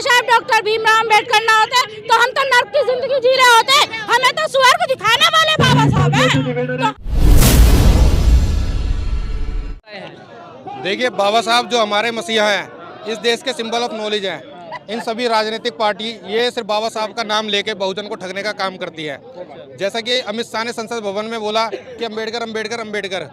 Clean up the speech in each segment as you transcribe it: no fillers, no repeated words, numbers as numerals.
साहब डॉक्टर भीमराव अम्बेडकर ना होते तो हम तो नर्क की जिंदगी जी रहे होते। हमें तो स्वर्ग दिखाने वाले बाबा साहब हैं। देखिए, बाबा साहब जो हमारे मसीहा हैं, इस देश के सिंबल ऑफ नॉलेज हैं। इन सभी राजनीतिक पार्टी ये सिर्फ बाबा साहब का नाम लेके बहुजन को ठगने का काम करती है। जैसा कि अमित शाह ने संसद भवन में बोला कि अम्बेडकर अम्बेडकर अम्बेडकर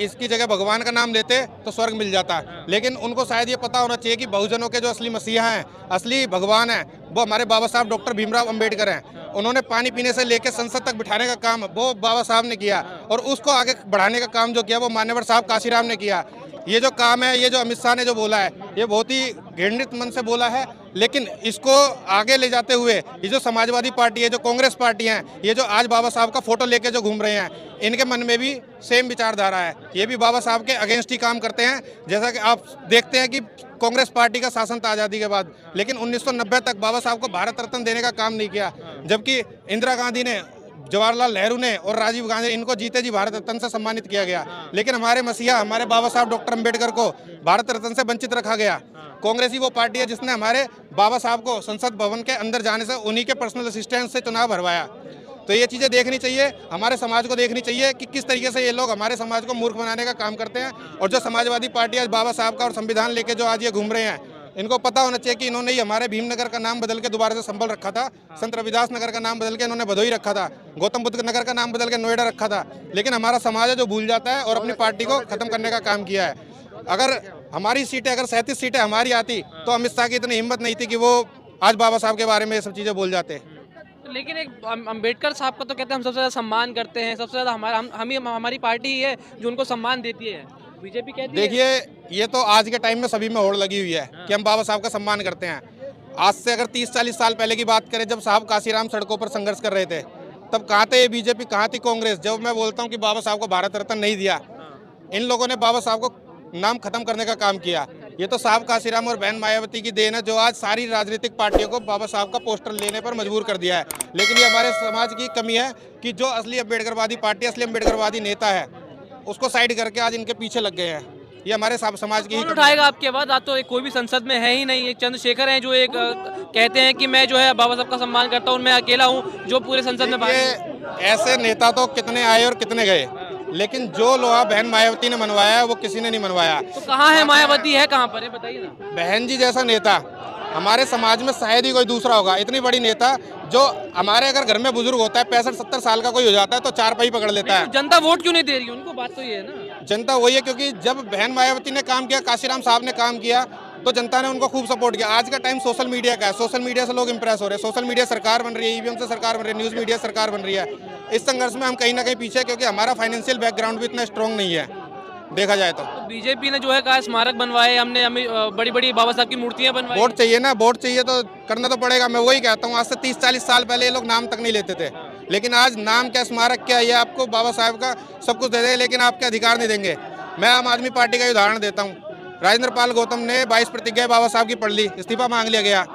इसकी जगह भगवान का नाम लेते तो स्वर्ग मिल जाता। लेकिन उनको शायद ये पता होना चाहिए कि बहुजनों के जो असली मसीहा हैं, असली भगवान हैं, वो हमारे बाबा साहब डॉक्टर भीमराव अम्बेडकर हैं। उन्होंने पानी पीने से लेकर संसद तक बिठाने का काम वो बाबा साहब ने किया, और उसको आगे बढ़ाने का काम जो किया वो मान्यवर साहब काशीराम ने किया। ये जो काम है, ये जो अमित शाह ने जो बोला है, ये बहुत ही घृणित मन से बोला है। लेकिन इसको आगे ले जाते हुए ये जो समाजवादी पार्टी है, जो कांग्रेस पार्टी है, ये जो आज बाबा साहब का फोटो लेके जो घूम रहे हैं, इनके मन में भी सेम विचारधारा है। ये भी बाबा साहब के अगेंस्ट ही काम करते हैं। जैसा कि आप देखते हैं कि कांग्रेस पार्टी का शासन था आज़ादी के बाद, लेकिन 1990 तक बाबा साहब को भारत रत्न देने का काम नहीं किया, जबकि इंदिरा गांधी ने, जवाहरलाल नेहरू ने और राजीव गांधी, इनको जीते जी भारत रत्न से सम्मानित किया गया। लेकिन हमारे मसीहा, हमारे बाबा साहब डॉक्टर अम्बेडकर को भारत रत्न से वंचित रखा गया। कांग्रेस ही वो पार्टी है जिसने हमारे बाबा साहब को संसद भवन के अंदर जाने से उन्हीं के पर्सनल असिस्टेंट से चुनाव भरवाया। तो ये चीज़ें देखनी चाहिए, हमारे समाज को देखनी चाहिए कि किस तरीके से ये लोग हमारे समाज को मूर्ख बनाने का काम करते हैं। और जो समाजवादी पार्टी आज बाबा साहब का और संविधान लेके जो आज ये घूम रहे हैं, इनको पता होना चाहिए कि इन्होंने ही हमारे भीमनगर का नाम बदल के दोबारा से संभल रखा था, संत रविदास नगर का नाम बदल के इन्होंने भदोही रखा था, गौतम बुद्ध नगर का नाम बदल के नोएडा रखा था। लेकिन हमारा समाज है जो भूल जाता है और अपनी पार्टी को खत्म करने का काम किया है। अगर हमारी सीटें, अगर 37 सीटें हमारी आती तो अमित शाह की इतनी हिम्मत नहीं थी कि वो आज बाबा साहब के बारे में ये सब चीज़ें बोल जाते। लेकिन एक अम्बेडकर साहब का तो कहते हैं हम सबसे ज़्यादा सम्मान करते हैं, सबसे ज़्यादा हमारी पार्टी ही है जो उनको सम्मान देती है। बीजेपी कहती है। देखिए, ये तो आज के टाइम में सभी में होड़ लगी हुई है कि हम बाबा साहब का सम्मान करते हैं। आज से अगर 30-40 साल पहले की बात करें, जब साहब काशीराम सड़कों पर संघर्ष कर रहे थे, तब कहाँ थे ये बीजेपी, कहाँ थी कांग्रेस? जब मैं बोलता हूँ कि बाबा साहब को भारत रत्न नहीं दिया, इन लोगों ने बाबा साहब को नाम खत्म करने का काम किया। ये तो साहब काशीराम और बहन मायावती की देन है, जो आज सारी राजनीतिक पार्टियों को बाबा साहब का पोस्टर लेने पर मजबूर कर दिया है। लेकिन ये हमारे समाज की कमी है कि जो असली अम्बेडकरवादी पार्टी, असली अम्बेडकरवादी नेता है, उसको साइड करके आज इनके पीछे लग गए हैं। ये हमारे समाज की ही कौन उठाएगा आपके बाद? आज तो कोई भी संसद में है ही नहीं। एक चंद्रशेखर हैं जो एक कहते हैं कि मैं जो है बाबा साहब का सम्मान करता हूँ, मैं अकेला हूँ जो पूरे संसद में। ऐसे नेता तो कितने आए और कितने गए, लेकिन जो लोहा बहन मायावती ने मनवाया है वो किसी ने नहीं मनवाया। तो कहाँ है मायावती, है कहाँ पर है, बताइए ना। बहन जी जैसा नेता हमारे समाज में शायद ही कोई दूसरा होगा। इतनी बड़ी नेता, जो हमारे अगर घर में बुजुर्ग होता है, 65-70 साल का कोई हो जाता है तो चारपाई पकड़ लेता है। जनता वोट क्यों नहीं दे रही उनको? बात तो ये है ना, जनता वही है, क्योंकि जब बहन मायावती ने काम किया, काशीराम साहब ने काम किया, तो जनता ने उनको खूब सपोर्ट किया। आज का टाइम सोशल मीडिया का है, सोशल मीडिया से लोग इंप्रेस हो रहे हैं, सोशल मीडिया सरकार बन रही है, ईवीएम से सरकार बन रही है, न्यूज़ मीडिया सरकार बन रही है। इस संघर्ष में हम कहीं ना कहीं पीछे, क्योंकि हमारा फाइनेंशियल बैकग्राउंड भी इतना स्ट्रॉन्ग नहीं है देखा जाए तो। बीजेपी ने जो है कहा स्मारक बनवाए, हमने बड़ी बड़ी बाबा साहब की मूर्तियां बनवाई। वोट चाहिए ना, वोट चाहिए तो करना तो पड़ेगा। मैं वही कहता हूँ, आज से 30-40 साल पहले ये लोग नाम तक नहीं लेते थे, लेकिन आज नाम क्या, स्मारक क्या, ये आपको बाबा साहब का सब कुछ दे देंगे, लेकिन आपके अधिकार नहीं देंगे। मैं आम आदमी पार्टी का उदाहरण देता हूँ। राजेंद्र पाल गौतम ने 22 प्रतिज्ञाएं बाबा साहब की पढ़ ली, इस्तीफा मांग लिया गया।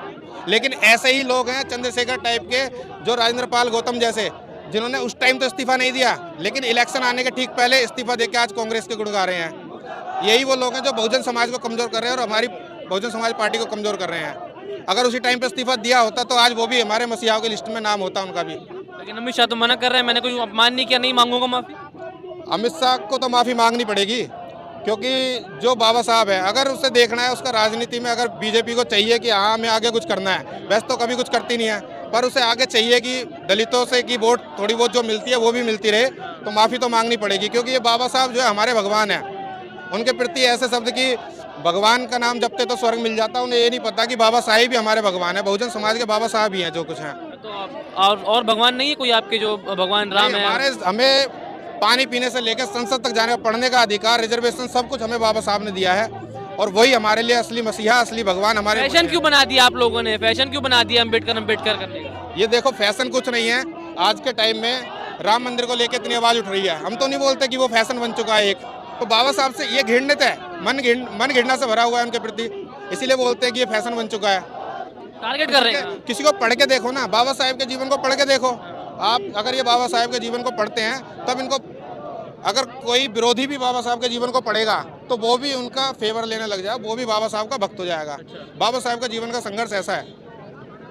लेकिन ऐसे ही लोग हैं चंद्रशेखर टाइप के, जो राजेंद्र पाल गौतम जैसे, जिन्होंने उस टाइम तो इस्तीफा नहीं दिया, लेकिन इलेक्शन आने के ठीक पहले इस्तीफा देकर आज कांग्रेस के गुण गा रहे हैं। यही वो लोग हैं जो बहुजन समाज को कमजोर कर रहे हैं और हमारी बहुजन समाज पार्टी को कमजोर कर रहे हैं। अगर उसी टाइम पे इस्तीफा दिया होता तो आज वो भी हमारे मसीहाओं की लिस्ट में नाम होता उनका भी। लेकिन अमित शाह तो मना कर रहे हैं, मैंने कोई अपमान नहीं किया, नहीं मांगूंगा माफी। अमित शाह को तो माफी मांगनी पड़ेगी, क्योंकि जो बाबा साहब है, अगर उसे देखना है उसका राजनीति में, अगर बीजेपी को चाहिए कि हाँ हमें आगे कुछ करना है, वैसे तो कभी कुछ करती नहीं है, पर उसे आगे चाहिए कि दलितों से की वोट थोड़ी बहुत जो मिलती है वो भी मिलती रहे, तो माफ़ी तो मांगनी पड़ेगी। क्योंकि ये बाबा साहब जो है हमारे भगवान हैं, उनके प्रति ऐसे शब्द कि भगवान का नाम जपते तो स्वर्ग मिल जाता, उन्हें ये नहीं पता कि बाबा साहब भी हमारे भगवान है, बहुजन समाज के बाबा साहब भी हैं जो कुछ हैं। तो और भगवान नहीं है कोई आपके जो भगवान राम है? हमें पानी पीने से लेकर संसद तक जाने का, पढ़ने का अधिकार, रिजर्वेशन, सब कुछ हमें बाबा साहब ने दिया है, और वही हमारे लिए असली मसीहा, असली भगवान हमारे। फैशन क्यों बना दिया आप लोगों ने? फैशन क्यों बना दिया अम्बेडकर अम्बेडकर करने का? ये देखो, फैशन कुछ नहीं है। आज के टाइम में राम मंदिर को लेकर इतनी आवाज उठ रही है, हम तो नहीं बोलते कि वो फैशन बन चुका है एक, तो बाबा साहब से ये घृणित है, मन घृणा से भरा हुआ है उनके प्रति, इसीलिए बोलते हैं कि ये फैशन बन चुका है। टारगेट कर रहे हैं। किसी को पढ़ के देखो ना, बाबा साहब के जीवन को पढ़ के देखो आप। अगर ये बाबा साहब के जीवन को पढ़ते हैं तब इनको अगर कोई विरोधी भी बाबा साहब के जीवन को पढ़ेगा तो वो भी उनका फेवर लेने लग जाएगा, वो भी बाबा साहब का भक्त हो जाएगा। बाबा साहब का जीवन का संघर्ष ऐसा है।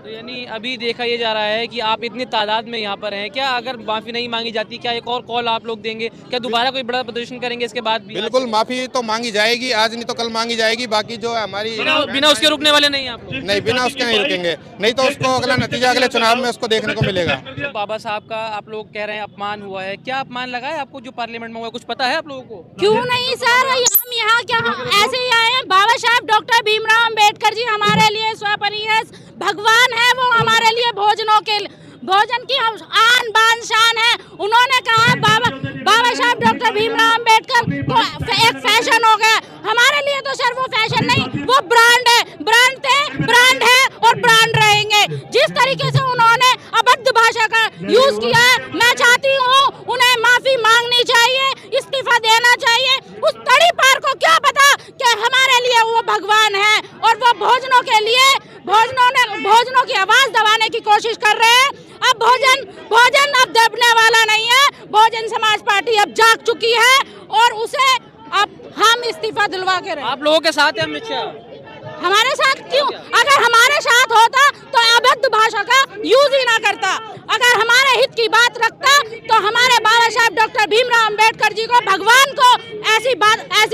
तो यानी अभी देखा ये जा रहा है कि आप इतनी तादाद में यहाँ पर हैं, क्या अगर माफ़ी नहीं मांगी जाती क्या एक और कॉल आप लोग देंगे, क्या दोबारा कोई बड़ा प्रदर्शन करेंगे इसके बाद भी? बिल्कुल माफी तो मांगी जाएगी, आज नहीं तो कल मांगी जाएगी। बाकी जो है हमारी बिना उसके रुकने वाले नहीं आप लोग? नहीं, बिना उसके नहीं रुकेंगे, नहीं तो उसको अगला नतीजा अगले चुनाव में उसको देखने को मिलेगा। तो बाबा साहब का आप लोग कह रहे हैं अपमान हुआ है, क्या अपमान लगा है आपको जो पार्लियामेंट में हुआ, कुछ पता है आप लोगों को? क्यों नहीं सर, हम यहाँ क्या ऐसे ही आए हैं। बाबा साहब डॉक्टर भीमराव अंबेडकर जी हमारे लिए स्वप्रिय भगवान है, वो हमारे लिए भोजन की आन बान शान है। उन्होंने कहा बाबा साहब डॉक्टर भीमराव अंबेडकर को एक फैशन हो गया, हमारे लिए तो सर वो फैशन नहीं, वो ब्रांड है, ब्रांड थे, ब्रांड है और ब्रांड रहेंगे। जिस तरीके से उन्होंने अभद्र भाषा का यूज किया है, मैं चाहती हूँ उन्हें माफी मांगनी चाहिए, इस्तीफा देना चाहिए। उस तड़ी पार को क्या पता कि हमारे लिए वो भगवान है और वो भोजनों के लिए भोजनों की आवाज दबाने की कोशिश कर रहे हैं। अब भोजन अब दबने वाला नहीं है। बहुजन समाज पार्टी अब जाग चुकी है और उसे अब हम इस्तीफा दिलवा के रहे। आप लोगों के साथ है अमित शाह? हमारे साथ क्यों? अगर हमारे साथ होता तो अभद्र भाषा का यूज ही ना करता। अगर हमारे हित की बात रखता तो हमारे बाबा साहब डॉक्टर भीमराव अंबेडकर जी को, भगवान को ऐसी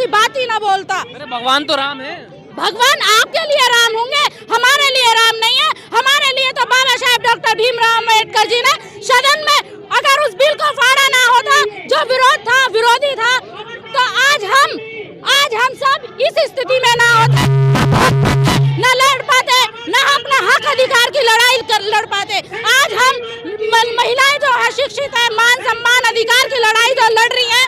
बात ही ना बोलता। अरे भगवान तो राम है। भगवान आपके लिए राम होंगे, हमारे लिए राम नहीं है। हमारे लिए तो बाबा साहब डॉक्टर भीमराव अंबेडकर जी ने सदन में अगर उस बिल को फाड़ा ना होता जो विरोधी था तो आज हम सब इस स्थिति में ना होते, न लड़ पाते, न अपने हक अधिकार की लड़ाई लड़ पाते। आज हम महिलाएं जो है शिक्षित है, मान सम्मान अधिकार की लड़ाई जो लड़ रही है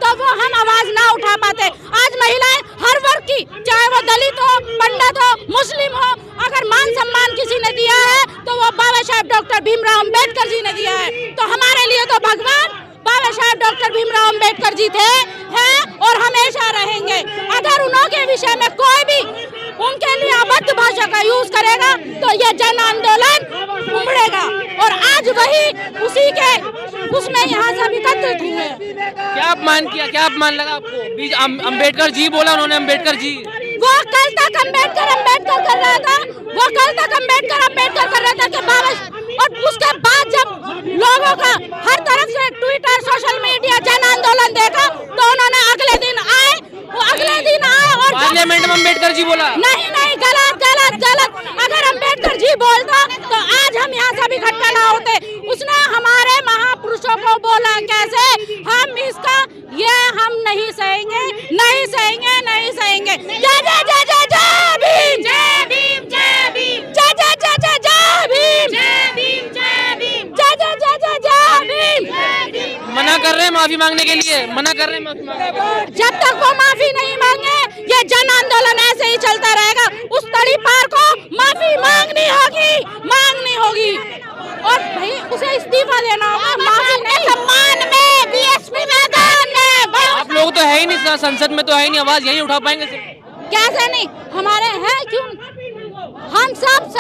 तो वो हम आवाज ना उठा पाते। आज महिलाएं हर वर्ग की, चाहे वो दलित हो, पंडित हो, मुस्लिम हो, अगर मान सम्मान किसी ने दिया है तो वो बाबा साहब डॉक्टर भीमराव अंबेडकर जी ने दिया है। तो हमारे लिए तो भगवान बाबा साहब डॉक्टर भीमराव अंबेडकर जी थे, हैं और हमेशा रहेंगे। अगर उनके विषय में कोई भी उनके लिए अभद्र भाषा का यूज करेगा तो ये जन आंदोलन उमड़ेगा और आज वही उसी के उसमें यहाँ से एकत्रित हुए। क्या अपमान किया, क्या अपमान लगा आपको? अंबेडकर जी बोला उन्होंने, अंबेडकर जी। वो कल तक अंबेडकर कर रहा था, वो कल तक अंबेडकर कर रहा था कि बाबा, और उसके बाद जब लोगों का हर तरफ से ट्विटर, सोशल मीडिया, जन आंदोलन देखा तो उन्होंने अगले दिन आए और पार्लियामेंट में अंबेडकर जी बोला नहीं, गलत। अगर अंबेडकर जी बोलता तो आज हम यहाँ से इकट्ठा ना होते। उसने हमारे महापुरुषों को बोला कैसे, हम इसका ये हम नहीं सहेंगे। जय जय जय जय जय भीम, जय भीम, जय भीम, जय जय जय जय जय भीम, जय भीम, जय भीम, जय जय जय जय जय भीम। मना कर रहे हैं माफी मांगने के लिए, मना कर रहे हैं माफी मांगने के लिए। जब तक वो माफी नहीं मांगे ये जन आंदोलन ऐसे ही चलता रहेगा। उस तड़ी पार को माफी मांगनी होगी और भाई उसे इस्तीफा देना होगा। माफी नहीं, सम्मान में, बीएसपी मैदान में। आप लोग तो है ही नहीं संसद में, तो है ही नहीं, आवाज यही उठा पाएंगे सिर्फ। कैसे नहीं, हमारे हैं क्यों? हम सब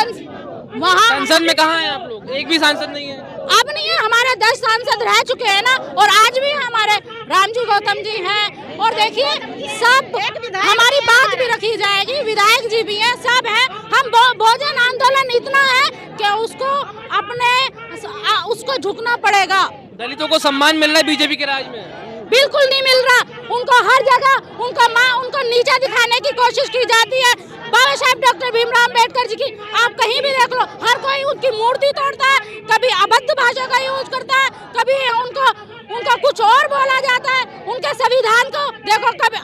वहाँ संसद में कहाँ हैं आप लोग? एक भी सांसद नहीं है। अब नहीं है, हमारे 10 सांसद रह चुके हैं ना, और आज भी हमारे रामजी गौतम जी हैं और देखिए सब हमारी बात भी रखी जाएगी, विधायक जी भी हैं, सब हैं। हम बहुजन आंदोलन इतना है कि उसको झुकना पड़ेगा। दलितों को सम्मान मिल रहा है बीजेपी के राज में? बिल्कुल नहीं मिल रहा। उनको हर जगह उनको नीचा दिखाने की कोशिश की जाती है। बाबा साहब डॉक्टर भीमराव अंबेडकर जी की आप कहीं भी देख लो, हर कोई उनकी मूर्ति तोड़ता है, कभी अभद्र भाषा का यूज करता है, कभी उनका कुछ और बोला जाता है। उनके संविधान को देखो, कभी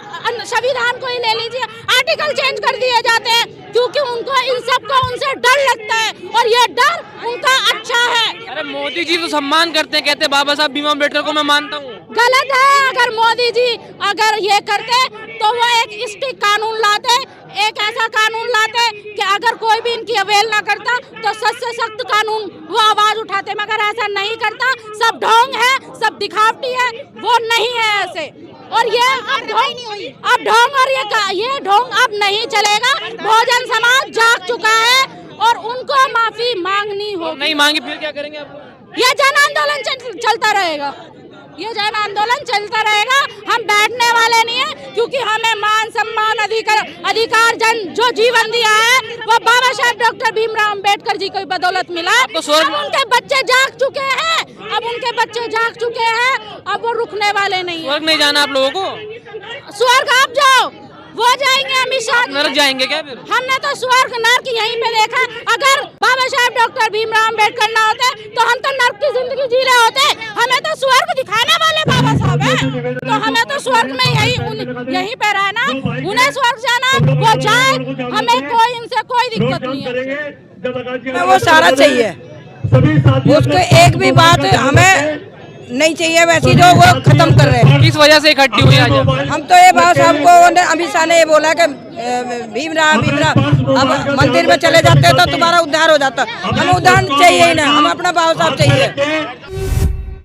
संविधान को ही ले लीजिए, आर्टिकल चेंज कर दिए जाते हैं क्योंकि उनको इन सबको उनसे डर लगता है और ये डर उनका अच्छा है। अरे मोदी जी तो सम्मान करते हैं, कहते हैं बाबा साहब भीमराव अंबेडकर को मैं मानता हूँ। गलत है। अगर मोदी जी अगर ये करते तो वो एक स्ट्रिक्ट कानून लाते, एक ऐसा कानून लाते कि अगर कोई भी इनकी अवहेलना करता तो सख्त से सख्त कानून वो आवाज उठाते, मगर ऐसा नहीं करता। सब ढोंग है, सब दिखावटी है, वो नहीं है ऐसे। और ये अब ढोंग और ये ढोंग अब नहीं चलेगा। बहुजन समाज जाग चुका है और उनको माफी मांगनी होगी। नहीं मांगी फिर क्या करेंगे आप? ये जन आंदोलन चलता रहेगा। ये जन आंदोलन चलता रहेगा, हम बैठने वाले नहीं है, क्योंकि हमें मान सम्मान अधिकार जन जो जीवन दिया है वो बाबा साहेब डॉक्टर भीमराव अंबेडकर जी की बदौलत मिला है। अब उनके बच्चे जाग चुके हैं, अब वो रुकने वाले नहीं है। स्वर्ग नहीं जाना आप लोगों को? स्वर्ग आप जाओ, वो जाएंगे अमित शाह। नरक जाएंगे क्या फिर? हमने तो स्वर्ग नर्क यहीं पे देखा। अगर बाबा साहेब डॉक्टर भीमराव अंबेडकर ना होते तो हम तो नर्क की जिंदगी जी रहे होते। हमें तो स्वर्ग दिखाने वाले बाबा साहब हैं, तो हमें तो स्वर्ग में यहीं पे रहना, उन्हें स्वर्ग जाना, वो जाए, हमें कोई इनसे कोई दिक्कत नहीं है। वो सारा चाहिए, उसको एक भी बात हमें नहीं चाहिए वैसी जो वो खत्म कर रहे हैं। किस वजह से इकट्ठी हुई आज? हम तो ये बाबा साहब को अमित शाह ने ये बोला कि भीमराव अब मंदिर में चले जाते तो तुम्हारा उद्धार हो जाता। हमें उद्धार चाहिए ही ना, हम अपना बाबा साहब चाहिए।